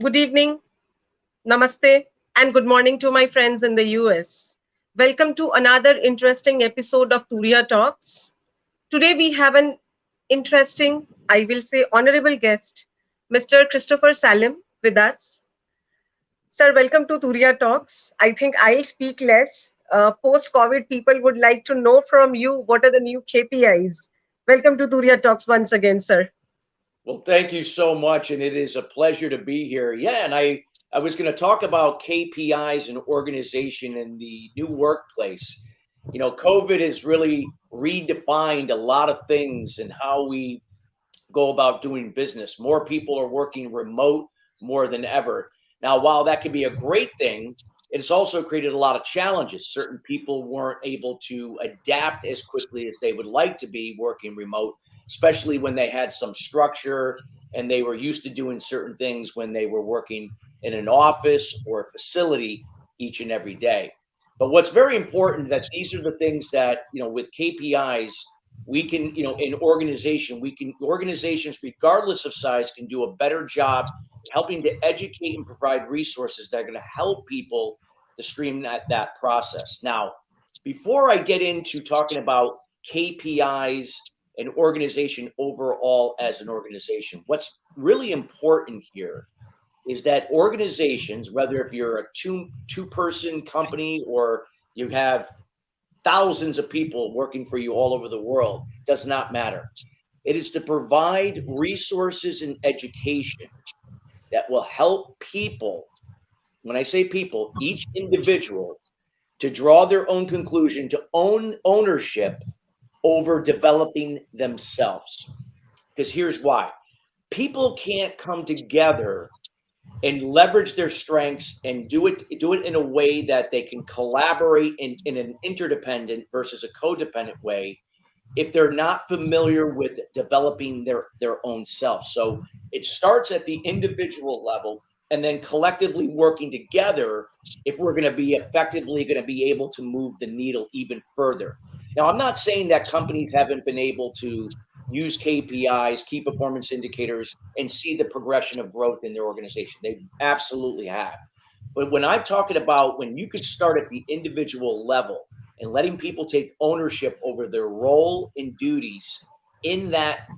Good evening, namaste, and good morning to my friends in the US. Welcome to another interesting episode of Turiya Talks. Today we have an interesting, I will say honorable guest, Mr. Christopher Salim with us. Sir, welcome to Turiya Talks. I think I'll speak less. Post COVID, people would like to know from you what are the new KPIs. Welcome to Turiya Talks once again, sir. Well, thank you so much, and it is a pleasure to be here. Yeah, and I was going to talk about KPIs and organization in the new workplace. COVID has really redefined a lot of things and how we go about doing business. More people are working remote more than ever. Now, while that could be a great thing, it's also created a lot of challenges. Certain people weren't able to adapt as quickly as they would like to be working remote, especially when they had some structure and they were used to doing certain things when they were working in an office or a facility each and every day. But what's very important that these are the things that, with KPIs, we can, in organizations, regardless of size, can do a better job helping to educate and provide resources that are going to help people to stream that process. Now, before I get into talking about KPIs and organization overall as an organization, what's really important here is that organizations, whether if you're a two-person company or you have thousands of people working for you all over the world, does not matter. It is to provide resources and education that will help people. When I say people, each individual to draw their own conclusion, to own ownership over developing themselves. Because here's why. People can't come together and leverage their strengths and do it in a way that they can collaborate in an interdependent versus a codependent way if they're not familiar with developing their own self. So it starts at the individual level and then collectively working together if we're going to be effectively going to be able to move the needle even further. Now, I'm not saying that companies haven't been able to use KPIs, key performance indicators, and see the progression of growth in their organization. They absolutely have. But when I'm talking about when you could start at the individual level and letting people take ownership over their role and duties in that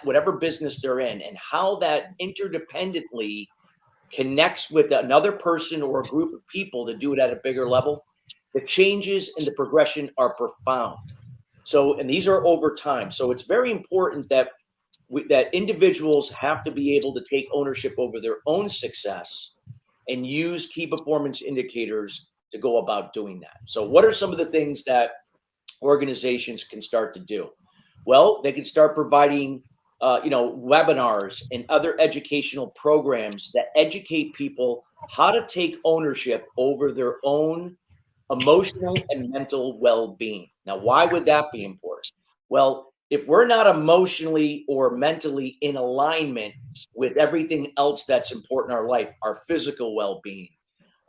whatever business they're in, and how that interdependently connects with another person or a group of people to do it at a bigger level, the changes and the progression are profound. So, and these are over time. So it's very important that that individuals have to be able to take ownership over their own success and use key performance indicators to go about doing that. So what are some of the things that organizations can start to do? Well, they can start providing webinars and other educational programs that educate people how to take ownership over their own emotional and mental well-being. Now, why would that be important? Well, if we're not emotionally or mentally in alignment with everything else that's important in our life, our physical well-being,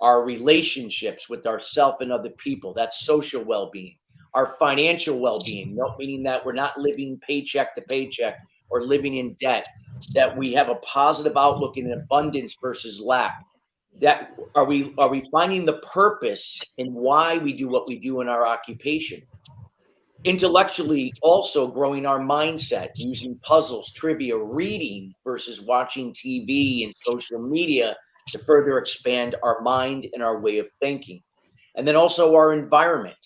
our relationships with ourself and other people, that's social well-being, our financial well-being, meaning that we're not living paycheck to paycheck or living in debt, that we have a positive outlook in abundance versus lack. That are we finding the purpose in why we do what we do in our occupation? Intellectually, also growing our mindset using puzzles, trivia, reading versus watching TV and social media to further expand our mind and our way of thinking. And then also our environment,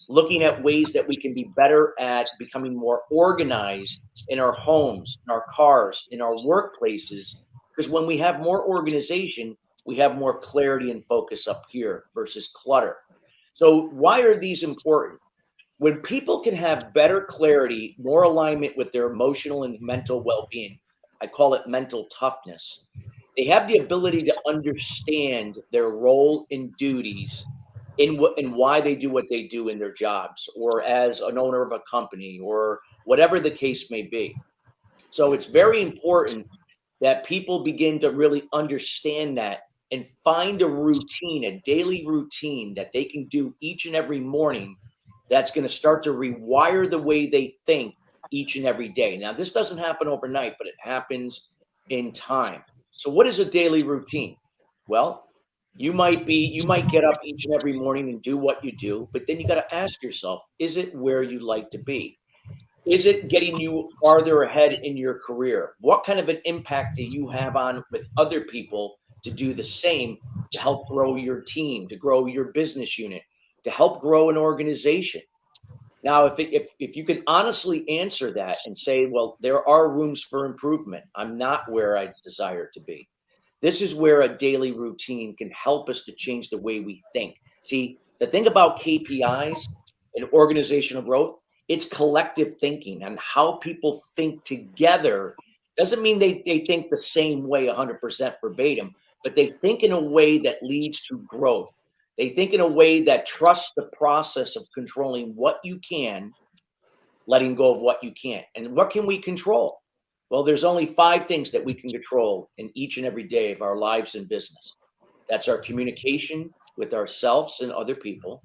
looking at ways that we can be better at becoming more organized in our homes, in our cars, in our workplaces. Because when we have more organization, we have more clarity and focus up here versus clutter. So why are these important? When people can have better clarity, more alignment with their emotional and mental well-being, I call it mental toughness. They have the ability to understand their role and duties in what and why they do what they do in their jobs or as an owner of a company or whatever the case may be. So it's very important that people begin to really understand that and find a routine, a daily routine that they can do each and every morning that's going to start to rewire the way they think each and every day. Now, this doesn't happen overnight, but it happens in time. So, what is a daily routine? Well, you might get up each and every morning and do what you do, but then you got to ask yourself, is it where you like to be? Is it getting you farther ahead in your career? What kind of an impact do you have on with other people to do the same, to help grow your team, to grow your business unit, to help grow an organization? Now, if you can honestly answer that and say, well, there are rooms for improvement. I'm not where I desire to be. This is where a daily routine can help us to change the way we think. See, the thing about KPIs and organizational growth, it's collective thinking, and how people think together doesn't mean they think the same way 100% verbatim, but they think in a way that leads to growth. They think in a way that trusts the process of controlling what you can, letting go of what you can't. And what can we control? Well, there's only 5 things that we can control in each and every day of our lives and business. That's our communication with ourselves and other people,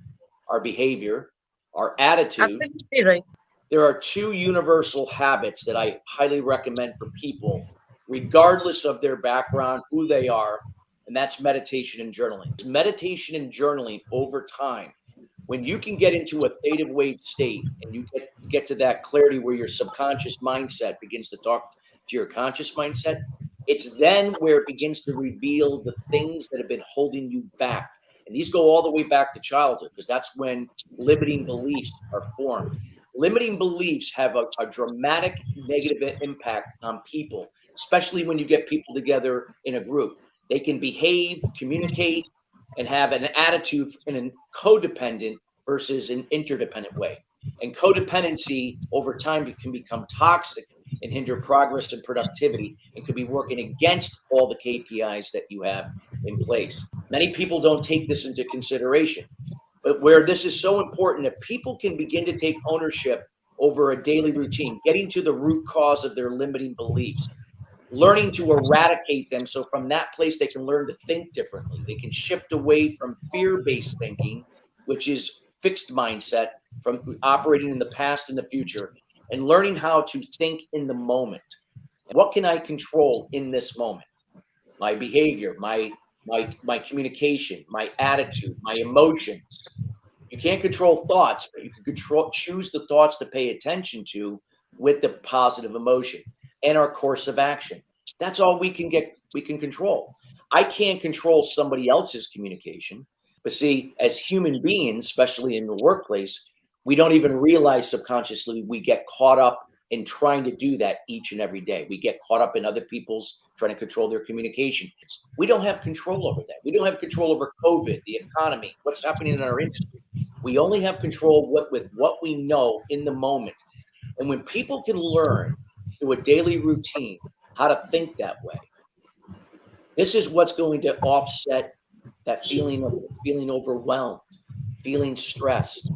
our behavior, our attitude. Absolutely right. There are 2 universal habits that I highly recommend for people, regardless of their background, who they are, and that's meditation and journaling. Meditation and journaling over time, when you can get into a theta wave state and you get to that clarity where your subconscious mindset begins to talk to your conscious mindset, it's then where it begins to reveal the things that have been holding you back. And these go all the way back to childhood, because that's when limiting beliefs are formed. Limiting beliefs have a dramatic negative impact on people, especially when you get people together in a group. They can behave, communicate, and have an attitude in a codependent versus an interdependent way. And codependency over time can become toxic and hinder progress and productivity, and could be working against all the KPIs that you have in place. Many people don't take this into consideration, but where this is so important, that people can begin to take ownership over a daily routine, getting to the root cause of their limiting beliefs, learning to eradicate them. So from that place, they can learn to think differently. They can shift away from fear-based thinking, which is fixed mindset, from operating in the past and the future, and learning how to think in the moment. What can I control in this moment? My behavior, my communication, my attitude, my emotions. You can't control thoughts, but you can choose the thoughts to pay attention to with the positive emotion, and our course of action. That's all we can control. I can't control somebody else's communication, but see, as human beings, especially in the workplace, we don't even realize subconsciously we get caught up in trying to do that each and every day. We get caught up in other people's trying to control their communication. We don't have control over that. We don't have control over COVID, the economy, what's happening in our industry. We only have control with what we know in the moment. And when people can learn through a daily routine how to think that way, this is what's going to offset that feeling of feeling overwhelmed, feeling stressed,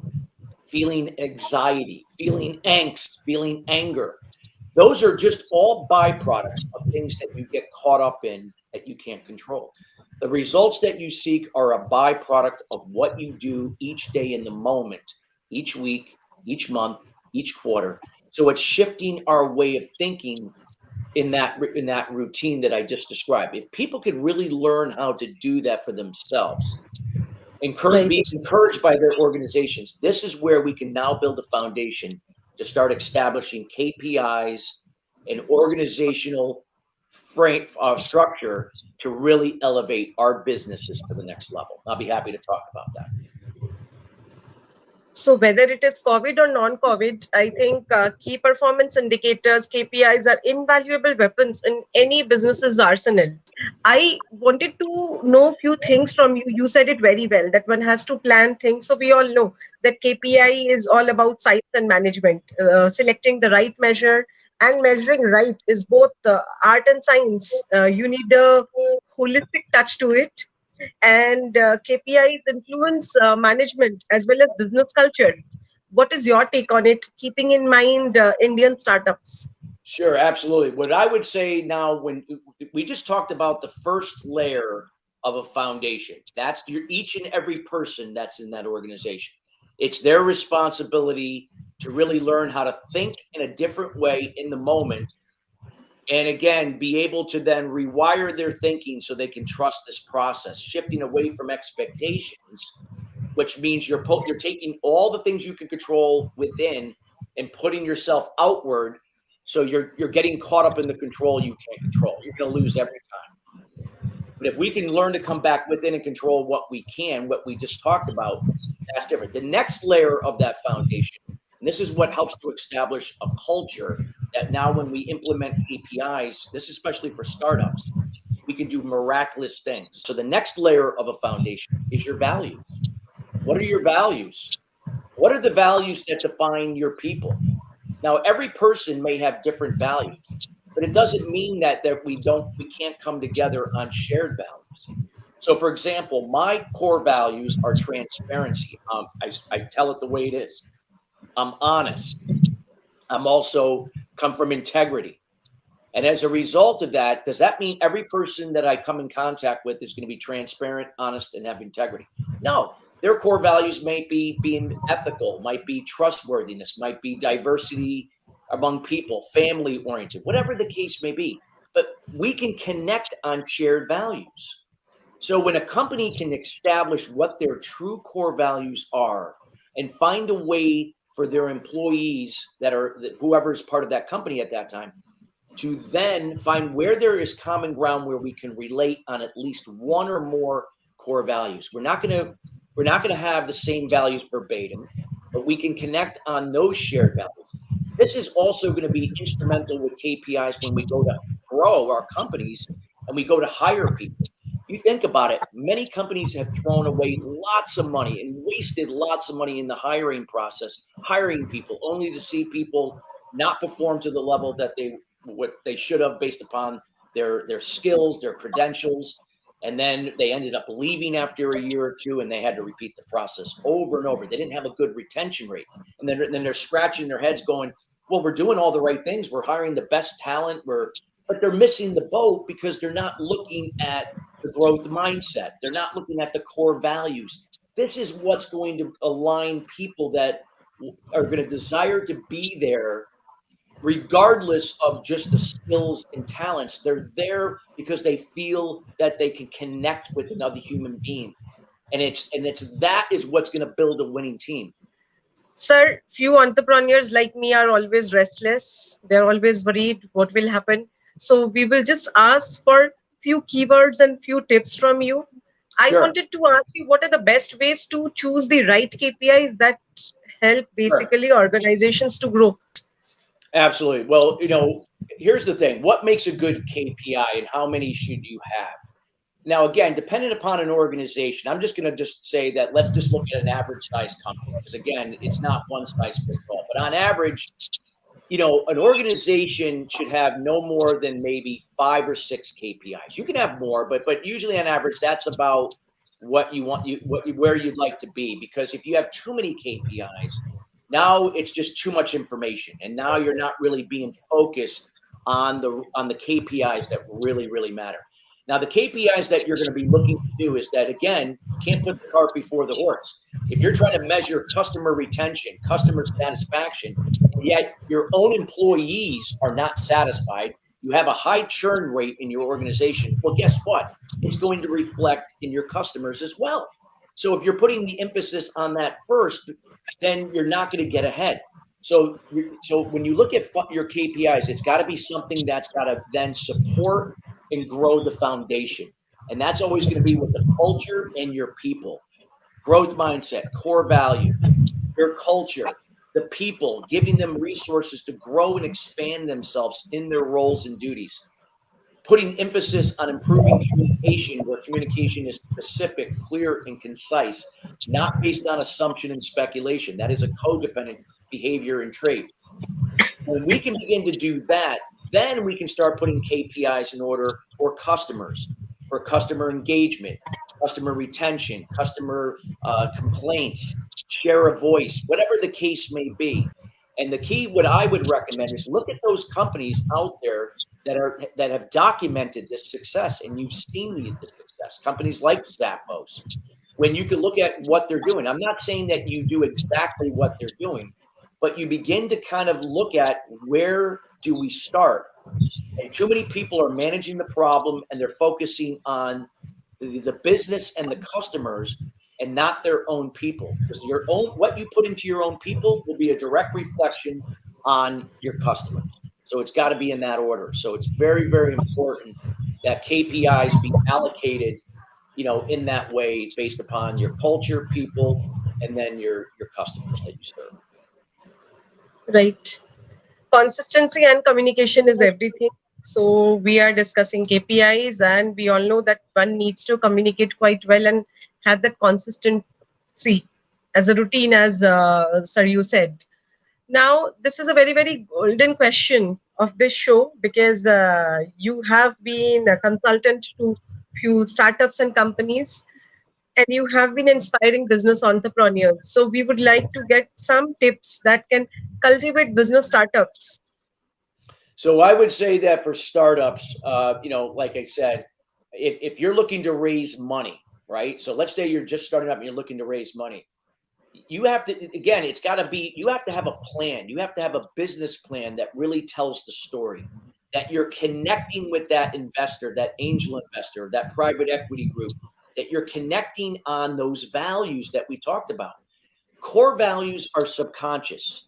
feeling anxiety, feeling angst, feeling anger. Those are just all byproducts of things that you get caught up in that you can't control. The results that you seek are a byproduct of what you do each day in the moment, each week, each month, each quarter. So it's shifting our way of thinking in that routine that I just described. If people could really learn how to do that for themselves, be encouraged by their organizations, this is where we can now build a foundation to start establishing KPIs and organizational structure to really elevate our businesses to the next level. I'll be happy to talk about that. So whether it is COVID or non-COVID, I think key performance indicators, KPIs, are invaluable weapons in any business's arsenal. I wanted to know a few things from you. You said it very well, that one has to plan things. So we all know that KPI is all about science and management. Selecting the right measure and measuring right is both art and science. You need a holistic touch to it. And KPIs influence management as well as business culture. What is your take on it, keeping in mind Indian startups? Sure, absolutely. What I would say now, when we just talked about the first layer of a foundation, that's each and every person that's in that organization. It's their responsibility to really learn how to think in a different way in the moment And again, be able to then rewire their thinking so they can trust this process, shifting away from expectations, which means you're taking all the things you can control within and putting yourself outward. So you're getting caught up in the control you can't control. You're going to lose every time. But if we can learn to come back within and control what we can, what we just talked about, that's different. The next layer of that foundation, and this is what helps to establish a culture that now when we implement KPIs, this is especially for startups, we can do miraculous things. So the next layer of a foundation is your values. What are your values? What are the values that define your people? Now, every person may have different values, but it doesn't mean that we can't come together on shared values. So, for example, my core values are transparency. I tell it the way it is. I'm honest. I'm also come from integrity. And as a result of that, does that mean every person that I come in contact with is going to be transparent, honest, and have integrity? No. Their core values might be being ethical, might be trustworthiness, might be diversity among people, family oriented, whatever the case may be. But we can connect on shared values. So when a company can establish what their true core values are and find a way for their employees whoever is part of that company at that time to then find where there is common ground where we can relate on at least one or more core values. We're not going to have the same values verbatim, but we can connect on those shared values. This is also going to be instrumental with KPIs when we go to grow our companies and we go to hire people. You think about it, many companies have thrown away lots of money and wasted lots of money in the hiring process, hiring people only to see people not perform to the level that what they should have based upon their skills, their credentials. And then they ended up leaving after a year or two, and they had to repeat the process over and over. They didn't have a good retention rate. And then they're scratching their heads going, well, we're doing all the right things. We're hiring the best talent. But they're missing the boat because they're not looking at the growth mindset. They're not looking at the core values. This is what's going to align people that are going to desire to be there regardless of just the skills and talents. They're there because they feel that they can connect with another human being. And that is what's going to build a winning team. Sir, few entrepreneurs like me are always restless. They're always worried what will happen. So we will just ask for few keywords and few tips from you. Sure. I wanted to ask you, what are the best ways to choose the right KPIs that help basically organizations to grow? Absolutely. Well, here's the thing. What makes a good KPI and how many should you have? Now, again, dependent upon an organization, I'm just going to say that let's just look at an average size company because, again, it's not one size fits all. But on average, an organization should have no more than maybe 5 or 6 KPIs. You can have more, but usually on average, that's about what you want, where you'd like to be. Because if you have too many KPIs, now it's just too much information, and now you're not really being focused on the KPIs that really, really matter. Now, the KPIs that you're going to be looking to do is that, again, you can't put the cart before the horse. If you're trying to measure customer retention, customer satisfaction, and yet your own employees are not satisfied, you have a high churn rate in your organization, well, guess what? It's going to reflect in your customers as well. So if you're putting the emphasis on that first, then you're not going to get ahead. So when you look at your KPIs, it's got to be something that's got to then support and grow the foundation. And that's always going to be with the culture and your people. Growth mindset, core value, your culture, the people, giving them resources to grow and expand themselves in their roles and duties. Putting emphasis on improving communication, where communication is specific, clear, and concise, not based on assumption and speculation. That is a codependent behavior and trait. When we can begin to do that, then we can start putting KPIs in order for customers, for customer engagement, customer retention, customer complaints, share a voice, whatever the case may be. And the key, what I would recommend is look at those companies out there that have documented this success, and you've seen the success. Companies like Zappos, when you can look at what they're doing. I'm not saying that you do exactly what they're doing, but you begin to kind of look at where do we start? And too many people are managing the problem and they're focusing on the business and the customers and not their own people. Because your own what you put into your own people will be a direct reflection on your customers. So it's got to be in that order. So it's very, very important that KPIs be allocated, in that way based upon your culture, people, and then your customers that you serve. Right. Consistency and communication is everything. So we are discussing KPIs, and we all know that one needs to communicate quite well and have that consistency as a routine, as Sir you said. Now, this is a very, very golden question of this show because you have been a consultant to few startups and companies, and you have been inspiring business entrepreneurs. So we would like to get some tips that can cultivate business startups. So I would say that for startups, like I said, if you're looking to raise money, right? So let's say you're just starting up and you're looking to raise money. You have to, again, it's got to be, you have to have a plan. You have to have a business plan that really tells the story, that you're connecting with that investor, that angel investor, that private equity group, that you're connecting on those values that we talked about. Core values are subconscious.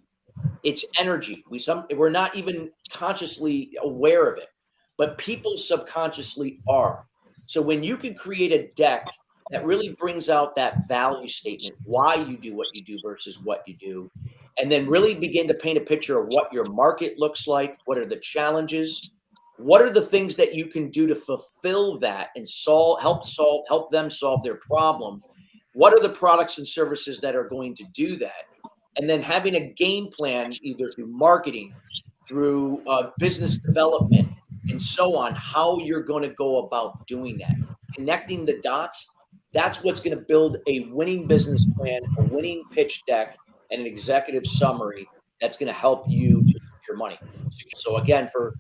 It's energy. We're not even consciously aware of it, but people subconsciously are. So when you can create a deck that really brings out that value statement, why you do what you do versus what you do, and then really begin to paint a picture of what your market looks like, what are the challenges, what are the things that you can do to fulfill that and help them solve their problem, what are the products and services that are going to do that, and then having a game plan either through marketing, through business development, and so on, how you're going to go about doing that. Connecting the dots, that's what's going to build a winning business plan, a winning pitch deck, and an executive summary that's going to help you to secure money. So again, for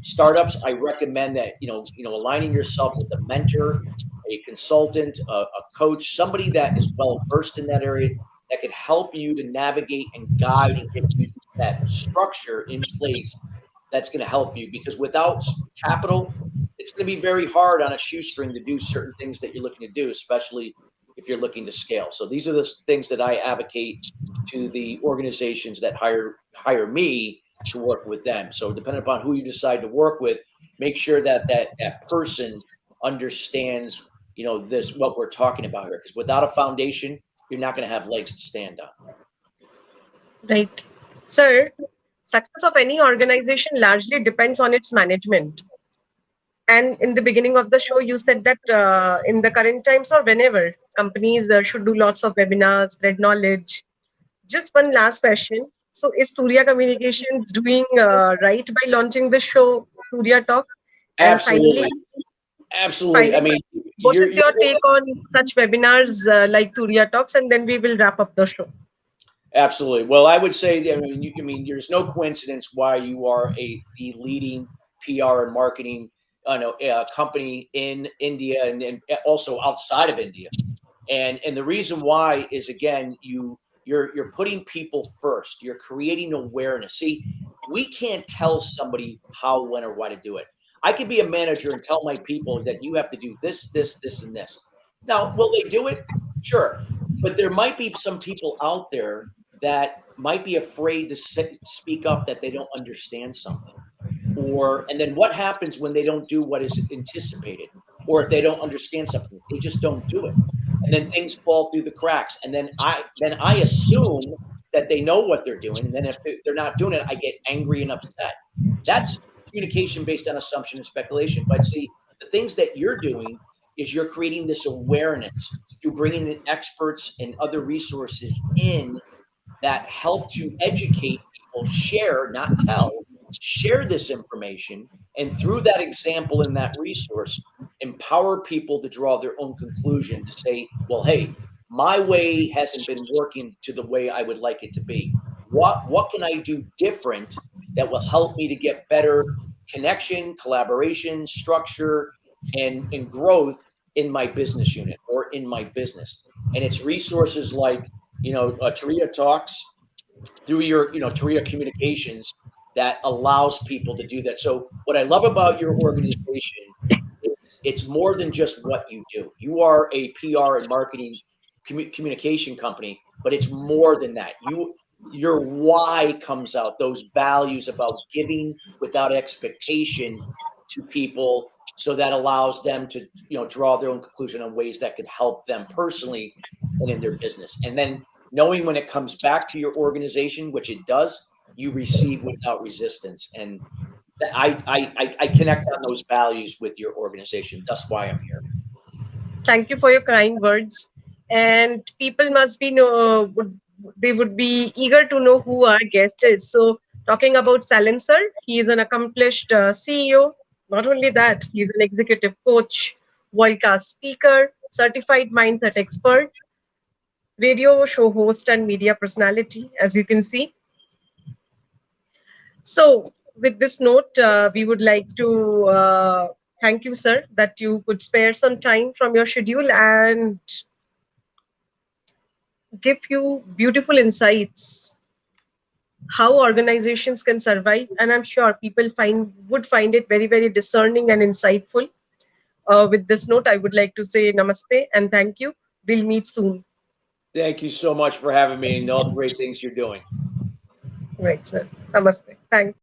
startups, I recommend that aligning yourself with a mentor, a consultant, a coach, somebody that is well versed in that area that can help you to navigate and guide and give you that structure in place that's going to help you. Because without capital, it's going to be very hard on a shoestring to do certain things that you're looking to do, especially if you're looking to scale. So these are the things that I advocate to the organizations that hire me to work with them. So depending upon who you decide to work with, make sure that person understands, this, what we're talking about here. Because without a foundation, you're not going to have legs to stand on. Right. Sir, success of any organization largely depends on its management. And in the beginning of the show, you said that in the current times or whenever, companies should do lots of webinars, spread knowledge. Just one last question. So, is Surya Communications doing right by launching the show, Surya Talk? And finally, Absolutely. Absolutely. I finally, mean, what you're is your take on such webinars like Surya Talks? And then we will wrap up the show. absolutely. Well, I would say, there's no coincidence why you are the leading PR and marketing, company in India and also outside of India. And the reason why is, again, you're putting people first. You're creating awareness. See, we can't tell somebody how, when, or why to do it. I could be a manager and tell my people that you have to do this, this, this, and this. Now, will they do it? Sure. But there might be some people out there that might be afraid to speak up that they don't understand something. And then what happens when they don't do what is anticipated? Or if they don't understand something, they just don't do it. And then things fall through the cracks. And then I assume that they know what they're doing. And then if they're not doing it, I get angry and upset. That's communication based on assumption and speculation. But see, the things that you're doing is you're creating this awareness through bringing in experts and other resources in that help to educate people, share, not tell, share this information. And through that example and that resource, empower people to draw their own conclusion to say, well, hey, my way hasn't been working to the way I would like it to be. What can I do different that will help me to get better connection, collaboration, structure, and growth in my business unit or in my business? And it's resources like, Turiya Talks, through your, Turiya Communications, that allows people to do that. So what I love about your organization, it's more than just what you do. You are a PR and marketing communication company, but it's more than that. Your why comes out, those values about giving without expectation to people, so that allows them to draw their own conclusion on ways that could help them personally and in their business. And then knowing when it comes back to your organization, which it does, you receive without resistance. And I connect on those values with your organization. That's why I'm here. Thank you for your kind words. And people must be they would be eager to know who our guest is. So, talking about Salim sir, he is an accomplished CEO. Not only that, he is an executive coach, world-class speaker, certified mindset expert, radio show host, and media personality, as you can see. So, with this note, we would like to thank you, sir, that you could spare some time from your schedule and give you beautiful insights how organizations can survive. And I'm sure people would find it very, very discerning and insightful. With this note, I would like to say namaste and thank you. We'll meet soon. Thank you so much for having me and all the great things you're doing. Right, sir. Namaste. Thanks.